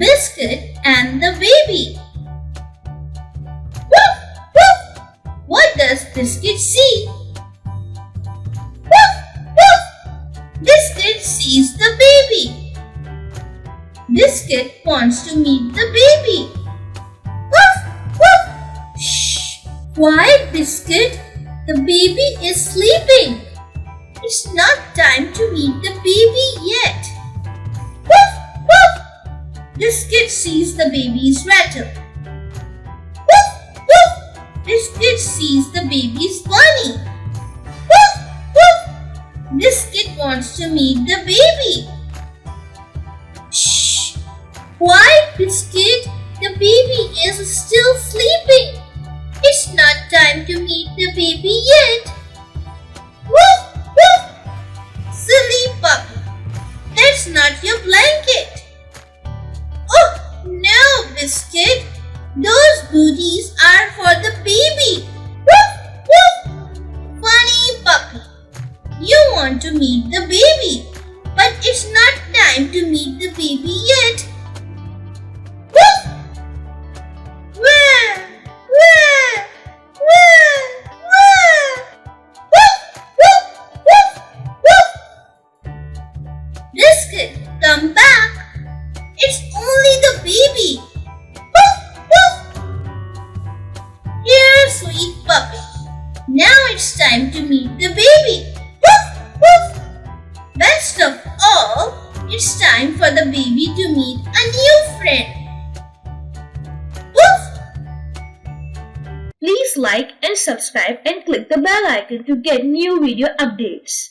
Biscuit and the baby. Woof, woof. What does Biscuit see? Woof, woof. Biscuit sees the baby. Biscuit wants to meet the baby. Woof, woof. Shh. Quiet, Biscuit. The baby is sleeping. It's not time to meet the baby yet. Woof, woof. Biscuit sees the baby's rattle. Woof, woof. Biscuit sees the baby's bunny. Woof, woof. Biscuit wants to meet the baby. Shh. Quiet, Biscuit. The baby is still sleeping. It's not time to meet the baby yet. Woof, woof. Silly puppy. That's not your blanket. Oh, no, Biscuit. Those goodies are for the baby. Woof, woof. Funny puppy. You want to meet the baby, but it's not time to meet the baby yet. Woof. Wah, wah, wah, wah. Woof, woof, woof, woof. Biscuit, come back. It's only the baby. Woof, woof. Here, sweet puppy. Now it's time to meet the baby. Woof, woof. Best of all, it's time for the baby to meet a new friend. Woof. Please like and subscribe and click the bell icon to get new video updates.